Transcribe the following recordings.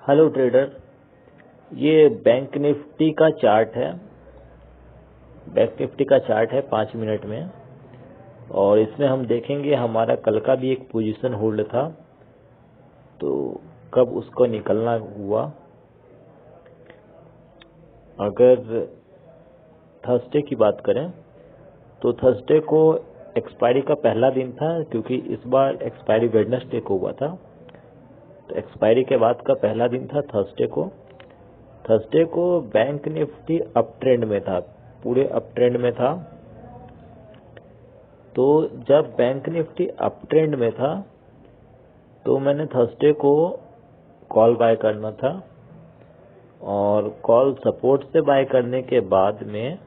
Hello trader, ये bank Nifty का chart है। बैंक निफ्टी का चार्ट है 5 मिनट में, और इसमें हम देखेंगे हमारा कल का भी एक पोजीशन होल्ड था, तो कब उसको निकलना हुआ। अगर थर्सडे की बात करें तो थर्सडे को एक्सपायरी का पहला दिन था, क्योंकि इस बार एक्सपायरी वेडनेसडे को हुआ था। तो एक्सपायरी के बाद का पहला दिन था थर्सडे को बैंक निफ्टी अप ट्रेंड में था, पूरे अप ट्रेंड में था। तो जब बैंक निफ्टी अप ट्रेंड में था तो मैंने थर्सडे को कॉल बाय करना था, और कॉल सपोर्ट से बाय करने के बाद में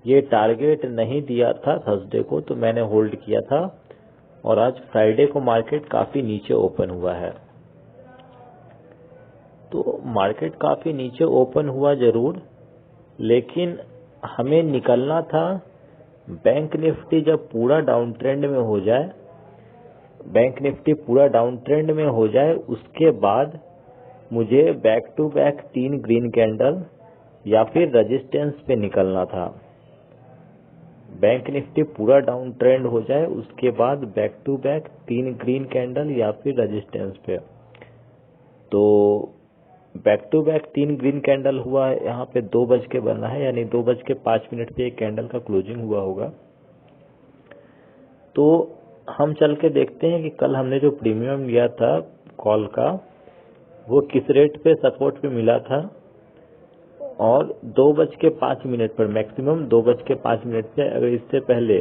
ये टारगेट नहीं दिया था थर्सडे को, तो मैंने होल्ड किया था। और आज फ्राइडे को मार्केट काफी नीचे ओपन हुआ है। तो मार्केट काफी नीचे ओपन हुआ जरूर, लेकिन हमें निकलना था। बैंक निफ्टी जब पूरा डाउन ट्रेंड में हो जाए, बैंक निफ्टी पूरा डाउन ट्रेंड में हो जाए, उसके बाद मुझे back to back 3 green candle या फिर रेजिस्टेंस पे निकलना था। बैंक निफ्टी पूरा डाउन ट्रेंड हो जाए, उसके बाद back to back 3 green candle या फिर रेजिस्टेंस पे। तो back to back 3 green candle हुआ है, यहाँ पे 2 बज के बना है, यानी 2:05 पे एक कैंडल का क्लोजिंग हुआ होगा। तो हम चल के देखते हैं कि कल हमने जो प्रीमियम लिया था कॉल का, वो किस रेट पे सपोर्ट पे मिला था। और 2:05 पर, मैक्सिमम 2:05 पे, अगर इससे पहले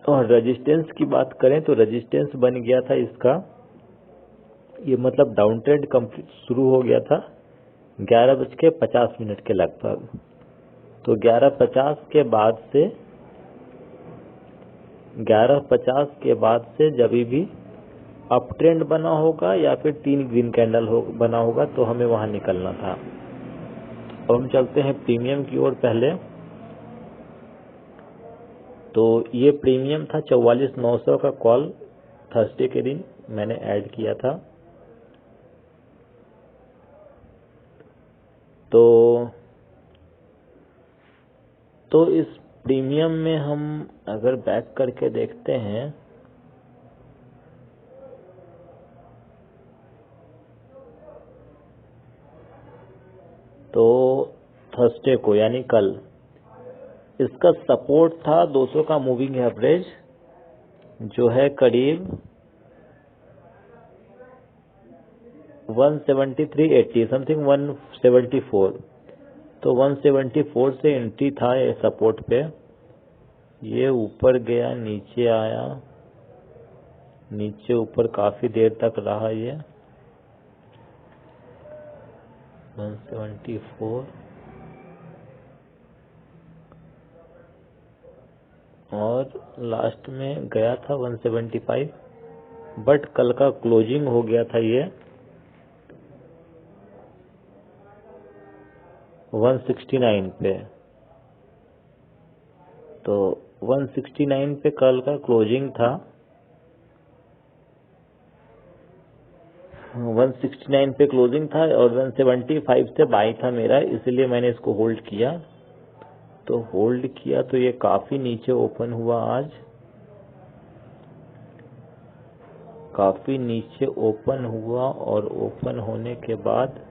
और रेजिस्टेंस की बात करें तो रेजिस्टेंस बन गया था इसका, ये मतलब डाउन ट्रेंड कंप्लीट शुरू हो गया था 11:50 के लगभग। तो 11:50 के बाद से 11:50 के बाद से जब भी अप ट्रेंड बना होगा या फिर 3 ग्रीन कैंडल बना होगा, तो हमें वहां निकलना था। अब हम चलते हैं प्रीमियम की ओर पहले। तो ये प्रीमियम था 44,900 का कॉल, थर्सडे के दिन मैंने ऐड किया था। तो इस प्रीमियम में हम अगर बैक करके देखते हैं तो थर्सडे को यानी कल इसका सपोर्ट था 200 का मूविंग एवरेज, जो है करीब 173.80 समथिंग 174। तो 174 से एंट्री था ये सपोर्ट पे, ये ऊपर गया, नीचे आया, नीचे ऊपर काफी देर तक रहा ये 174, और लास्ट में गया था 175। बट कल का क्लोजिंग हो गया था ये 169 पे। तो 169 पे कल का क्लोजिंग था, 169 पे क्लोजिंग था, और 175 से बाई था मेरा, इसलिए मैंने इसको होल्ड किया। तो होल्ड किया तो ये काफी नीचे ओपन हुआ आज, काफी नीचे ओपन हुआ, और ओपन होने के बाद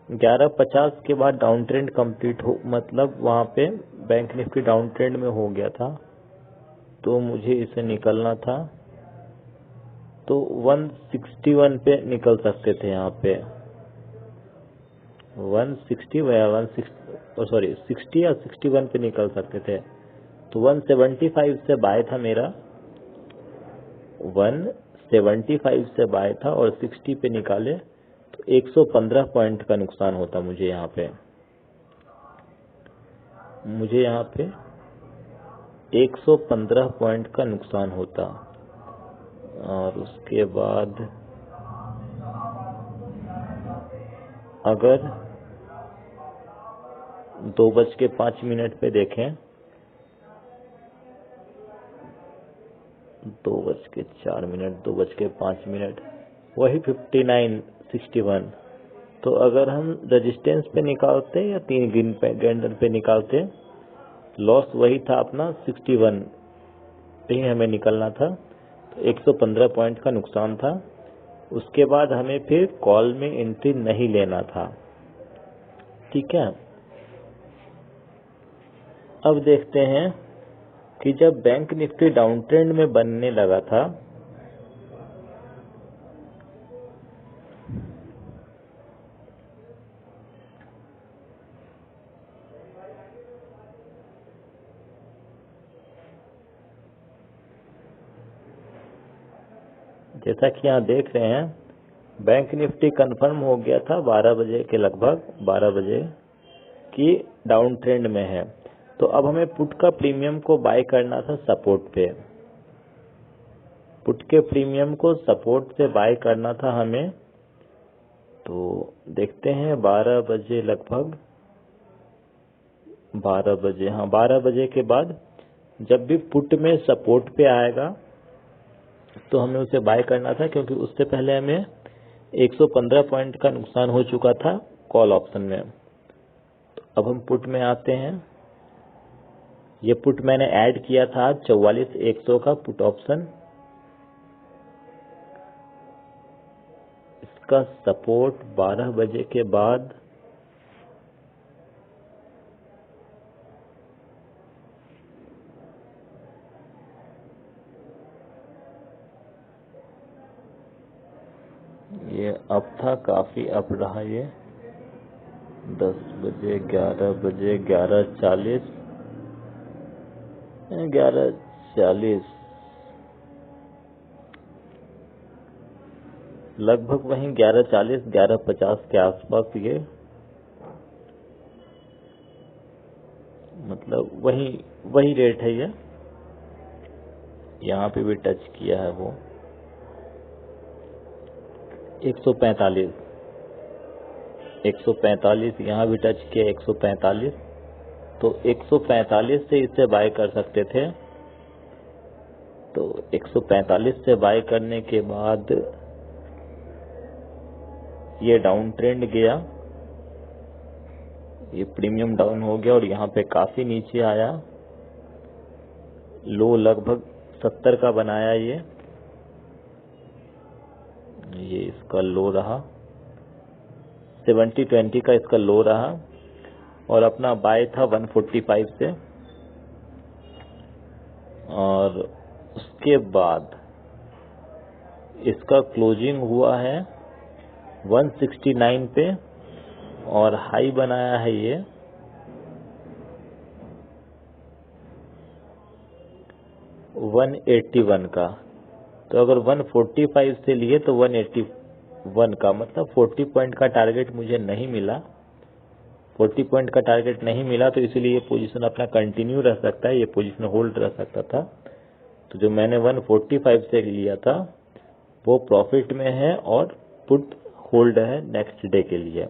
11:50 के बाद डाउन ट्रेंड कंप्लीट हो, मतलब वहां पे बैंक निफ्टी डाउन ट्रेंड में हो गया था, तो मुझे इसे निकलना था। तो 161 पे निकल सकते थे, यहाँ पे 160 या 60 या 61 पे निकल सकते थे। तो 175 से बाय था मेरा, 175 से बाय था, और 60 पे निकाले तो 115 पॉइंट का नुकसान होता मुझे यहाँ पे। मुझे यहाँ पे 115 पॉइंट का नुकसान होता। और उसके बाद अगर 2:05 पे देखें 2:04, 2:05, वही 59.61। तो अगर हम रेजिस्टेंस पे निकालते या 3 ग्रीन कैंडल पे निकालते, लॉस वही था अपना 61 पे ही हमें निकलना था। तो 115 पॉइंट का नुकसान था। उसके बाद हमें फिर कॉल में एंट्री नहीं लेना था। ठीक है, अब देखते हैं कि जब बैंक निफ्टी डाउन ट्रेंड में बनने लगा था, जैसा कि यहाँ देख रहे हैं, बैंक निफ्टी कंफर्म हो गया था 12 बजे के लगभग, 12 बजे की डाउन ट्रेंड में है। तो अब हमें पुट का प्रीमियम को बाय करना था सपोर्ट पे। पुट के प्रीमियम को सपोर्ट पे बाय करना था हमें। तो देखते हैं 12 बजे लगभग, 12 बजे, हाँ 12 बजे के बाद जब भी पुट में सपोर्ट पे आएगा तो हमें उसे बाय करना था, क्योंकि उससे पहले हमें 115 पॉइंट का नुकसान हो चुका था कॉल ऑप्शन में। तो अब हम पुट में आते हैं। ये पुट मैंने ऐड किया था 44,100 का पुट ऑप्शन। इसका सपोर्ट 12 बजे के बाद ये अप था, काफी अप रहा ये। 10 बजे, 11 बजे, 11:40, 11:40 लगभग वहीं 11:40, 11:50 के आसपास ये, मतलब वही रेट है ये। यहाँ पे भी टच किया है वो 145, 145 यहाँ भी टच किया 145। तो 145 से इसे बाय कर सकते थे। तो 145 से बाय करने के बाद ये डाउन ट्रेंड गया, ये प्रीमियम डाउन हो गया और यहाँ पे काफी नीचे आया। लो लगभग 70 का बनाया ये इसका लो रहा, 70-20 का इसका लो रहा। और अपना बाय था 145 से। और उसके बाद इसका क्लोजिंग हुआ है 169 पे और हाई बनाया है ये 181 का। तो अगर 145 से लिए तो 181 का, मतलब 40 पॉइंट का टारगेट मुझे नहीं मिला। 40 पॉइंट का टारगेट नहीं मिला, तो इसीलिए ये पोजीशन अपना कंटिन्यू रह सकता है, ये पोजीशन होल्ड रह सकता था। तो जो मैंने 145 से लिया था वो प्रॉफिट में है और पुट होल्ड है नेक्स्ट डे के लिए।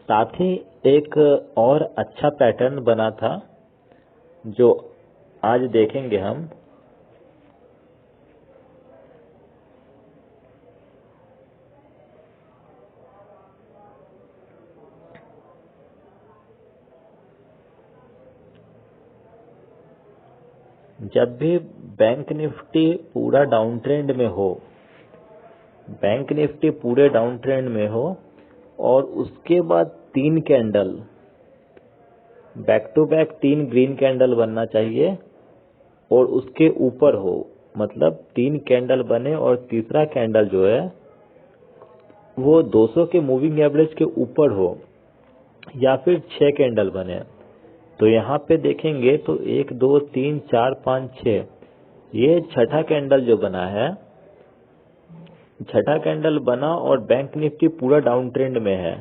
साथ ही एक और अच्छा पैटर्न बना था जो आज देखेंगे हम। जब भी बैंक निफ्टी पूरा डाउन ट्रेंड में हो, बैंक निफ्टी पूरे डाउन ट्रेंड में हो और उसके बाद 3 candle back to back, 3 green candle बनना चाहिए और उसके ऊपर हो, मतलब 3 कैंडल बने और तीसरा कैंडल जो है वो 200 के मूविंग एवरेज के ऊपर हो या फिर 6 कैंडल बने। तो यहाँ पे देखेंगे तो 1 2 3 4 5 6, ये छठा कैंडल जो बना है, छठा कैंडल बना और बैंक निफ्टी पूरा डाउन ट्रेंड में है।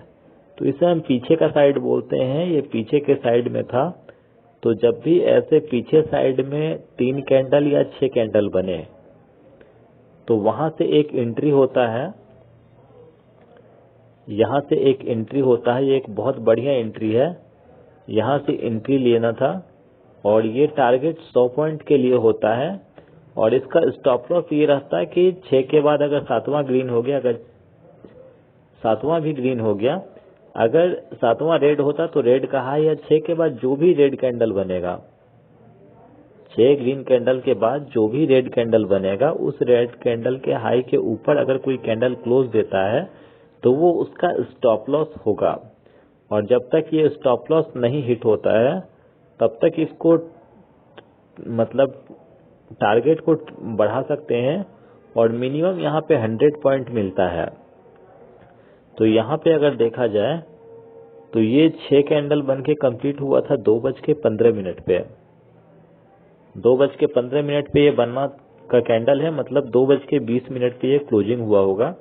तो इसे हम पीछे का साइड बोलते हैं, ये पीछे के साइड में था। तो जब भी ऐसे पीछे साइड में 3 कैंडल या 6 कैंडल बने तो वहां से एक एंट्री होता है, यहां से एक एंट्री होता है, ये एक बहुत बढ़िया एंट्री है, यहां से एंट्री लेना था। और ये टारगेट 100 पॉइंट के लिए होता है और इसका स्टॉप लॉस ये रहता है कि 6 के बाद अगर 7वां ग्रीन हो गया, अगर 7वां भी ग्रीन हो गया, अगर 7वां रेड होता तो रेड का हाई या 6 के बाद जो भी रेड कैंडल बनेगा, 6 ग्रीन कैंडल के बाद जो भी रेड कैंडल बनेगा, उस रेड कैंडल के हाई के ऊपर अगर कोई कैंडल क्लोज देता है तो वो उसका स्टॉप लॉस होगा। और जब तक ये स्टॉप लॉस नहीं हिट होता है तब तक इसको मतलब टारगेट को बढ़ा सकते हैं और मिनिमम यहाँ पे 100 पॉइंट मिलता है। तो यहाँ पे अगर देखा जाए तो ये 6 कैंडल बन के कंप्लीट हुआ था 2:15 पे। 2:15 पे ये बनना का कैंडल है, मतलब 2:20 पे ये क्लोजिंग हुआ होगा।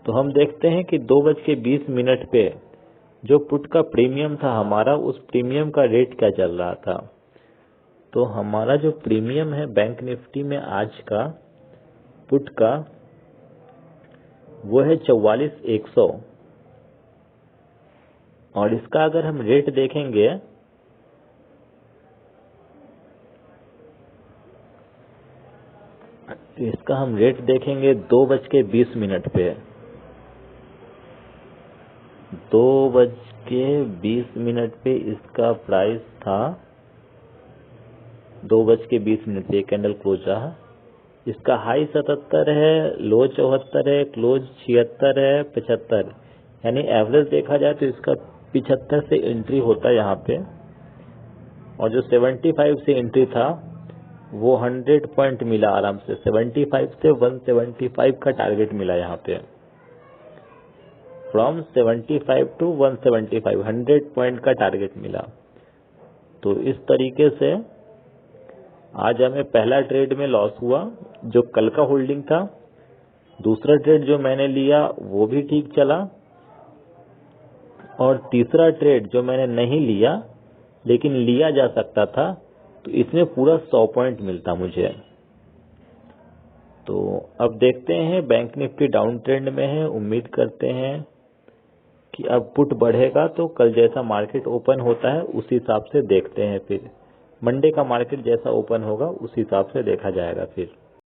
तो हम देखते हैं कि 2:20 पे जो पुट का प्रीमियम था हमारा, उस प्रीमियम का रेट क्या चल रहा था। तो हमारा जो प्रीमियम है बैंक निफ्टी में आज का पुट का, वो है 44,100। और इसका अगर हम रेट देखेंगे तो इसका हम रेट देखेंगे 2:20 पे। 2:20 पे इसका प्राइस था, 2:20 पे कैंडल क्लोज रहा। इसका हाई 77 है, लो 74 है, क्लोज 76 है, 75, यानी एवरेज देखा जाए तो इसका 75 से एंट्री होता है यहाँ पे। और जो 75 से एंट्री था वो 100 पॉइंट मिला आराम से, 75 से 175 का टारगेट मिला यहाँ पे। फ्रॉम 75 टू 175, 100 पॉइंट का टारगेट मिला। तो इस तरीके से आज हमें पहला ट्रेड में लॉस हुआ जो कल का होल्डिंग था। दूसरा ट्रेड जो मैंने लिया वो भी ठीक चला, और तीसरा ट्रेड जो मैंने नहीं लिया लेकिन लिया जा सकता था, तो इसमें पूरा 100 पॉइंट मिलता मुझे। तो अब देखते हैं, बैंक निफ्टी डाउन ट्रेंड में है। उम्मीद करते हैं कि अब पुट बढ़ेगा, तो कल जैसा मार्केट ओपन होता है उस हिसाब से देखते हैं। फिर मंडे का मार्केट जैसा ओपन होगा उस हिसाब से देखा जाएगा फिर।